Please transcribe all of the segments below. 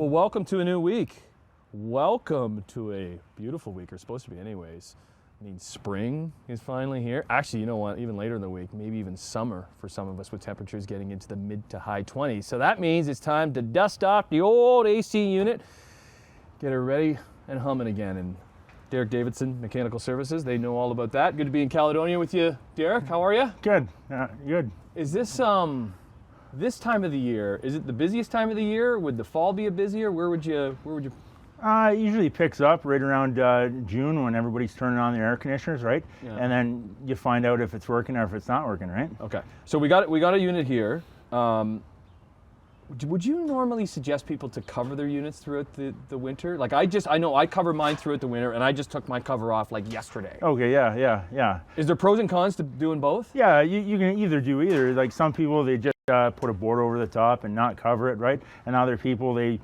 Well, welcome to a new week. Welcome to a beautiful week, or supposed to be anyways. I mean, spring is finally here. Actually, you know what, even later in the week, maybe even summer for some of us, with temperatures getting into the mid to high 20s. So that means it's time to dust off the old AC unit, get it ready and humming again. And Darrick, Davidson, Mechanical Services, they know all about that. Good to be in Caledonia with you, Darrick. How are you? Good, good. Is this this time of the year, is it the busiest time of the year? Would the fall be a busier? Where would you? It usually picks up right around June when everybody's turning on their air conditioners, right? Yeah. And then you find out if it's working or if it's not working, right? Okay. So we got a unit here. Would you normally suggest people to cover their units throughout the winter? Like I know I cover mine throughout the winter, and I just took my cover off like yesterday. Okay, yeah. Is there pros and cons to doing both? Yeah, you can either do either. Like some people, they just put a board over the top and not cover it, right? And other people, they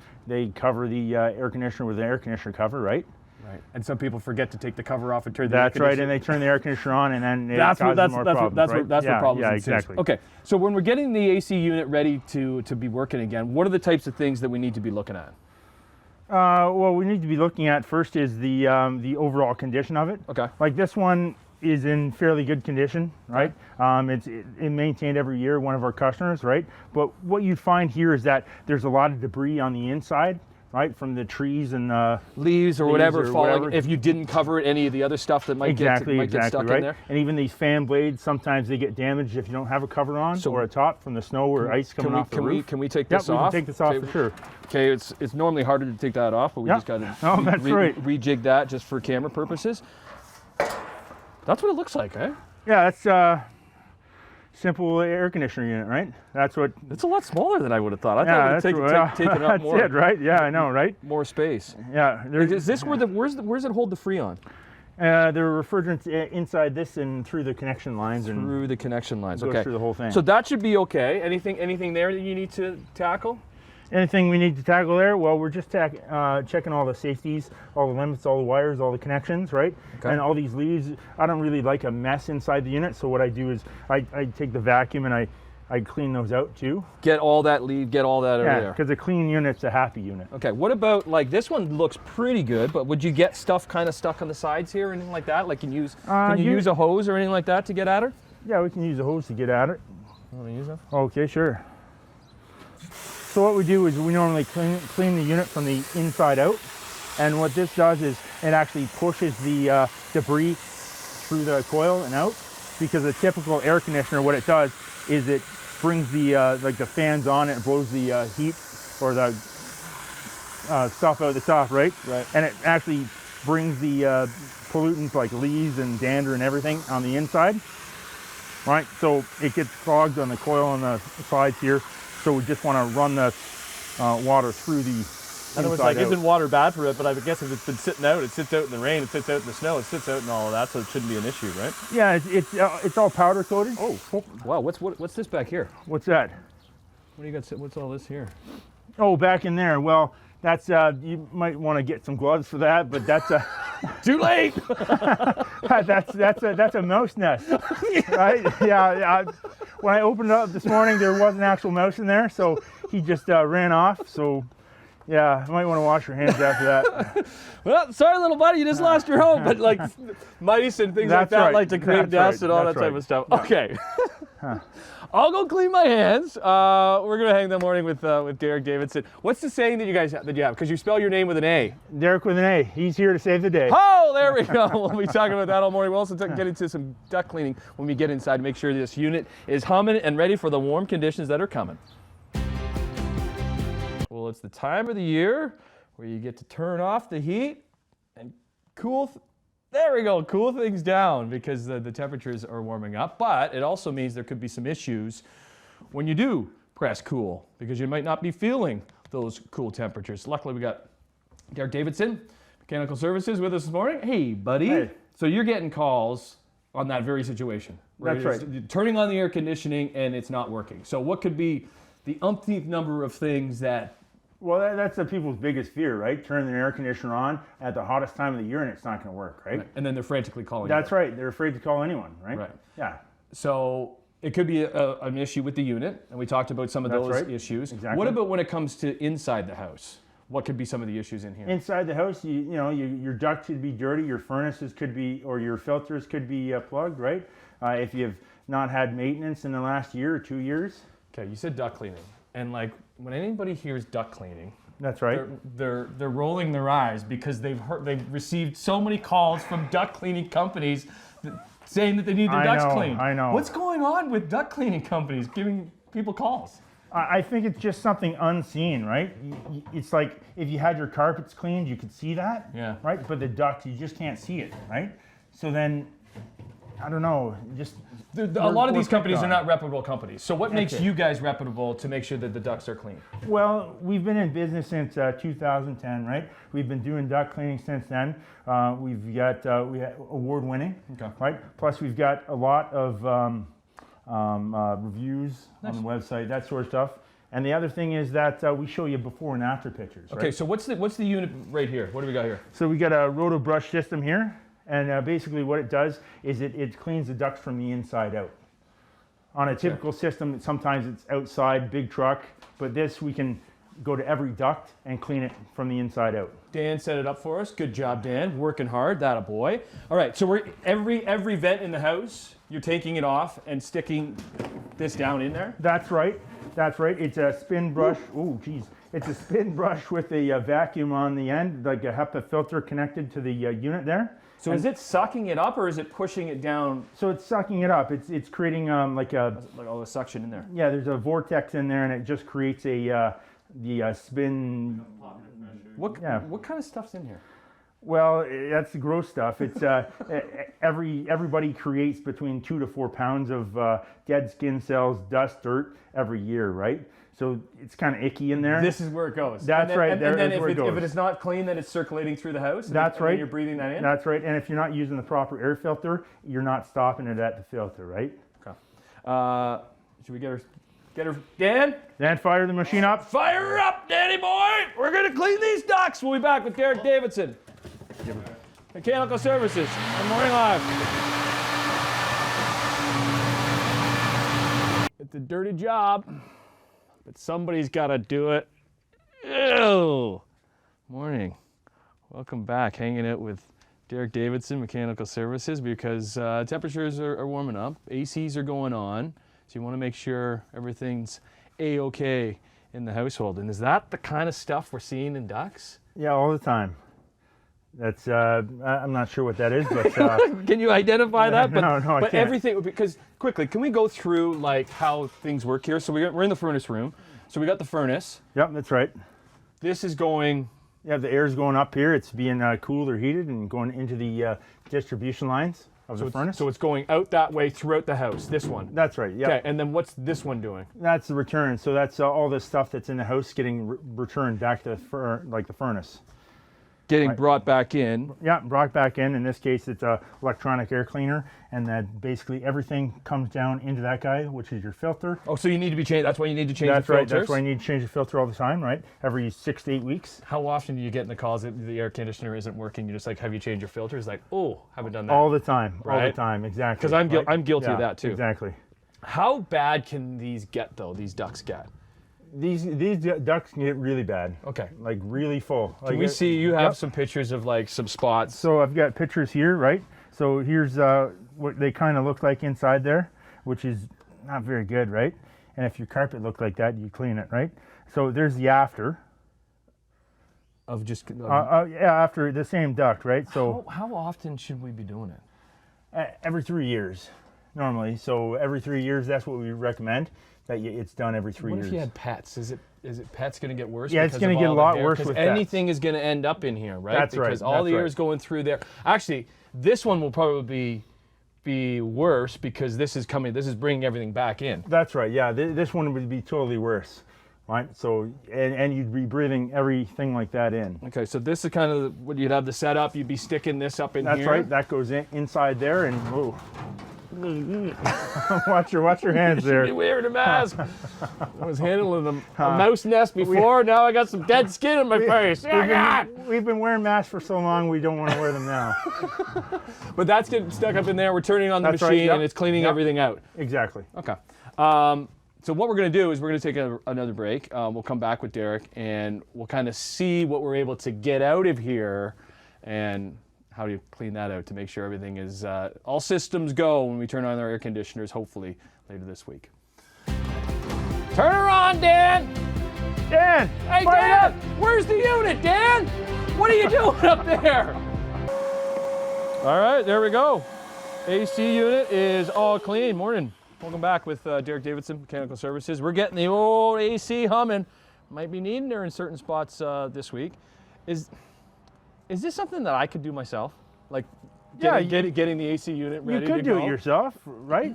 cover the air conditioner with an air conditioner cover, right? Right. And some people forget to take the cover off and turn the That's right, and they turn the air conditioner on, and then it that's causes more problems, right? That's what problems Yeah, ensues. exactly. Okay, so when we're getting the AC unit ready to be working again, what are the types of things that we need to be looking at? Well, we need to be looking at first is the overall condition of it. Okay. Like this one is in fairly good condition, right? It's maintained every year, one of our customers, right? But what you find here is that there's a lot of debris on the inside, right? From the trees and leaves or whatever falling. Whatever. If you didn't cover it, any of the other stuff that might get stuck right? in there. And even these fan blades, sometimes they get damaged if you don't have a cover on or a top from the snow or ice coming off the roof. Can we take this off? off? We can take this off for sure. Okay, it's normally harder to take that off, but we just got to rejig that just for camera purposes. That's what it looks like, eh? Yeah, that's simple air conditioner unit, right? That's what. It's a lot smaller than I would have thought. I thought it would take it up more. That's it, right? Yeah, I know, right? More space. Yeah. Is this where's it hold the Freon? The refrigerant's inside this and through the connection lines. Through the connection lines. Goes Okay. through the whole thing. So that should be okay. Anything there that you need to tackle? Anything we need to tackle there? Well, we're just checking all the safeties, all the limits, all the wires, all the connections, right? Okay. And all these leaves. I don't really like a mess inside the unit, so what I do is I take the vacuum and I clean those out too. Get all that leaf, get all that out of there. Yeah, because a clean unit's a happy unit. Okay, what about, like, this one looks pretty good, but would you get stuff kind of stuck on the sides here or anything like that? Like, can you use a hose or anything like that to get at her? Yeah, we can use a hose to get at it. You want to use that? Okay, sure. So what we do is we normally clean the unit from the inside out, and what this does is it actually pushes the debris through the coil and out, because a typical air conditioner, what it does is it brings the like the fans on, it blows the heat or the stuff out the top, right? Right. And it actually brings the pollutants like leaves and dander and everything on the inside, right? So it gets clogged on the coil on the sides here. So we just want to run the water through the inside. And it was like, isn't water bad for it? But I would guess if it's been sitting out, it sits out in the rain, it sits out in the snow, it sits out in all of that, so it shouldn't be an issue, right? Yeah, it's all powder coated. Oh, wow! What's this back here? What's that? What do you got? What's all this here? Oh, back in there. Well, that's you might want to get some gloves for that, but that's a too late. that's a mouse nest, right? Yeah. When I opened it up this morning, there was an actual mouse in there, so he just ran off. So, yeah, you might want to wash your hands after that. Well, sorry, little buddy, you just lost your home. But like mice and things like that like to create nests and all that type of stuff. Yeah. Okay. I'll go clean my hands. We're gonna hang the morning with Darrick Davidson. What's the saying that you have? Because you spell your name with an A. Darrick with an A. He's here to save the day. Oh, there we go. We'll be talking about that all morning. We'll also get into some duct cleaning when we get inside to make sure this unit is humming and ready for the warm conditions that are coming. Well, it's the time of the year where you get to turn off the heat and cool. There we go, cool things down because the temperatures are warming up, but it also means there could be some issues when you do press cool because you might not be feeling those cool temperatures. Luckily, we got Darrick Davidson, Mechanical Services, with us this morning. Hey, buddy. Hey. So you're getting calls on that very situation. That's right. You're turning on the air conditioning and it's not working. So what could be the umpteenth number of things that... Well, that's the people's biggest fear, right? Turn their air conditioner on at the hottest time of the year and it's not going to work, right? And then they're frantically calling That's right. They're afraid to call anyone, right? Right. Yeah. So it could be an issue with the unit, and we talked about some of those issues. Exactly. What about when it comes to inside the house? what could be some of the issues in here? Inside the house, your ducts could be dirty, your furnaces could be, or your filters could be plugged, right? If you've not had maintenance in the last year or 2 years. Okay, you said duct cleaning, and like when anybody hears duct cleaning, that's right. They're rolling their eyes because they've received so many calls from duct cleaning companies saying that they need their ducts cleaned. I know. What's going on with duct cleaning companies giving people calls? I think it's just something unseen, right? It's like if you had your carpets cleaned, you could see that, yeah, right? But the duct, you just can't see it, right? So then, I don't know, just... A lot of these companies are not reputable companies. So what makes you guys reputable to make sure that the ducts are clean? Well, we've been in business since 2010, right? We've been doing duct cleaning since then. We've got we award-winning, right? Plus we've got a lot of reviews on the website, that sort of stuff. And the other thing is that we show you before and after pictures. Okay, right? so what's the unit right here? What do we got here? So we got a roto brush system here. And basically what it does is it cleans the ducts from the inside out. On a typical system, sometimes it's outside, big truck, but this we can go to every duct and clean it from the inside out. Dan set it up for us. Good job, Dan. Working hard, that a boy. All right, so we're every vent in the house, you're taking it off and sticking this down in there? That's right. That's right. It's a spin brush. Oh, geez. It's a spin brush with a vacuum on the end, like a HEPA filter connected to the unit there. So is it sucking it up or is it pushing it down? So it's sucking it up. It's creating like all the suction in there. Yeah, there's a vortex in there, and it just creates the spin. What kind of stuff's in here? Well, that's the gross stuff. It's everybody creates between 2 to 4 pounds of dead skin cells, dust, dirt every year, right? So it's kind of icky in there. This is where it goes. That's right. And then if it is not clean, then it's circulating through the house. That's right. And you're breathing that in. That's right. And if you're not using the proper air filter, you're not stopping it at the filter, right? Okay. Should we get her, Dan? Dan, fire the machine up. Fire her up, Danny boy. We're gonna clean these ducts. We'll be back with Darrick Davidson, Mechanical Services on Morning Live. It's a dirty job, but somebody's got to do it. Ew. Morning. Welcome back. Hanging out with Darrick Davidson, Mechanical Services, because temperatures are warming up. ACs are going on, so you want to make sure everything's A-okay in the household. And is that the kind of stuff we're seeing in ducts? Yeah, all the time. That's I'm not sure what that is, but can you identify that? No, I but can't. Everything, because quickly, can we go through like how things work here? So we're in the furnace room. So we got the furnace. Yep, that's right. This is going. Yeah, the air's going up here. It's being cooled or heated and going into the distribution lines of the furnace. So it's going out that way throughout the house. This one. That's right. Yeah. Okay, and then what's this one doing? That's the return. So that's all the stuff that's in the house getting returned back to the furnace. Getting brought back in. Yeah, brought back in. In this case, it's a electronic air cleaner, and that basically everything comes down into that guy, which is your filter. Oh, so you need to be changed. That's why you need to change the filters? That's right. That's why you need to change the filter all the time, right? Every 6 to 8 weeks. How often do you get in the calls that the air conditioner isn't working? You're just like, have you changed your filters? Like, oh, haven't done that. All the time. Right? All the time. Exactly. Because I'm guilty of that too. Exactly. How bad can these get though? These ducts get? These ducts can get really bad. Okay. Like really full. Can we see, you have some pictures of like some spots. So I've got pictures here, right? So here's what they kind of look like inside there, which is not very good, right? And if your carpet looked like that, you clean it, right? So there's the after. Of just... yeah, after the same duct, right? So how often should we be doing it? Every 3 years, normally. So every 3 years, that's what we recommend. That it's done every 3 years. What if you had pets? Is it pets going to get worse? Yeah, it's going to get a lot worse with pets. Anything is going to end up in here, right? That's right. Because all the air is going through there. Actually, this one will probably be worse because this is bringing everything back in. That's right. Yeah, this one would be totally worse, right? So and you'd be breathing everything like that in. Okay, so this is kind of what you'd have the setup. You'd be sticking this up in here. That's right. That goes inside there, and whoa. watch your hands there. You should be wearing a mask. I was handling a mouse nest before. Now I got some dead skin in my face. We've been wearing masks for so long, we don't want to wear them now. But that's getting stuck up in there. We're turning on the machine, right, yep. and it's cleaning everything out. Exactly. Okay. So what we're going to do is we're going to take another break. We'll come back with Darrick, and we'll kind of see what we're able to get out of here and how do you clean that out to make sure everything is all systems go when we turn on our air conditioners, hopefully later this week. Turn her on, Dan! Dan! Hey, Dan! Where's the unit, Dan? What are you doing up there? All right, there we go. AC unit is all clean. Morning. Welcome back with Darrick Davidson, Mechanical Services. We're getting the old AC humming. Might be needing her in certain spots this week. Is this something that I could do myself? Like getting the AC unit ready to go? You could do it yourself, right?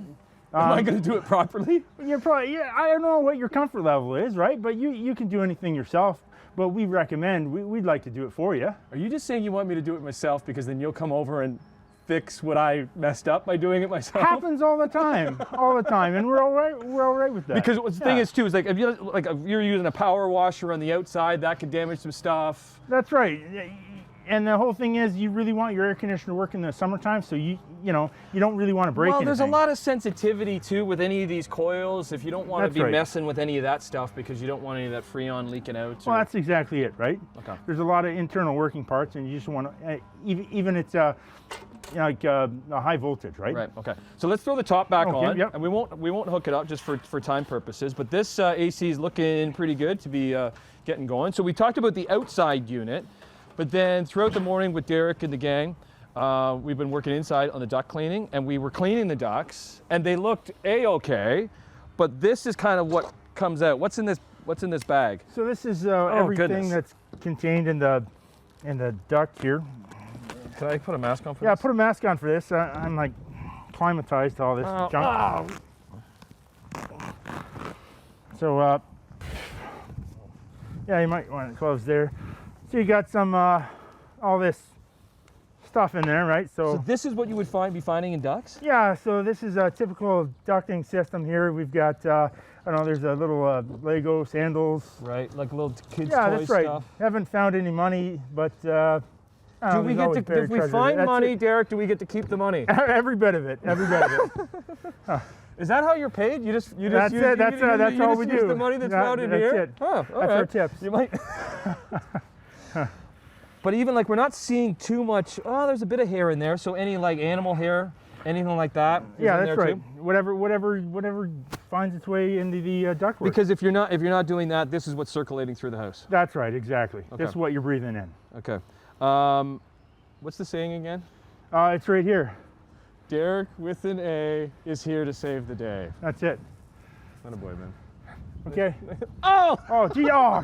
Am I going to do it properly? You're probably, I don't know what your comfort level is, right? But you can do anything yourself. But we recommend, we'd like to do it for you. Are you just saying you want me to do it myself because then you'll come over and fix what I messed up by doing it myself? Happens all the time, and we're all right with that. Because the thing is too is if you're using a power washer on the outside, that could damage some stuff. That's right. And the whole thing is, you really want your air conditioner to work in the summertime, so you don't really want to break anything. Well, there's a lot of sensitivity too with any of these coils. If you don't want to be messing with any of that stuff because you don't want any of that Freon leaking out. Well, that's exactly it, right? Okay. There's a lot of internal working parts, and you just want to, even it's like a high voltage, right? Right. Okay. So let's throw the top back on, yep. and we won't hook it up just for time purposes. But this AC is looking pretty good to be getting going. So we talked about the outside unit. But then throughout the morning with Darrick and the gang, we've been working inside on the duct cleaning, and we were cleaning the ducts, and they looked A-okay, but this is kind of what comes out. What's in this bag? So this is everything that's contained in the duct here. Can I put a mask on for this? Yeah, put a mask on for this. I'm like climatized to all this junk. So yeah, you might want to close there. So you got some all this stuff in there, right? So this is what you would be finding in ducts? Yeah. So this is a typical ducting system here. We've got I don't know. There's a little Lego sandals. Right, like little kids' yeah, toy that's right. stuff. Haven't found any money, but if we find money, Darrick, do we get to keep the money? Every bit of it. Every bit of it. Is that how you're paid? You just that's it. That's all we do. The money that's found in here. That's it. Oh, that's our tips. You might. But even we're not seeing too much. Oh, there's a bit of hair in there. So any animal hair, anything like that. Yeah, that's right. Too? Whatever finds its way into the ductwork. Because if you're not doing that, this is what's circulating through the house. That's right. Exactly. Okay. This is what you're breathing in. Okay. What's the saying again? It's right here. Darrick with an A is here to save the day. That's it. Not a boy, man. Okay. Oh! Oh, gee. Oh.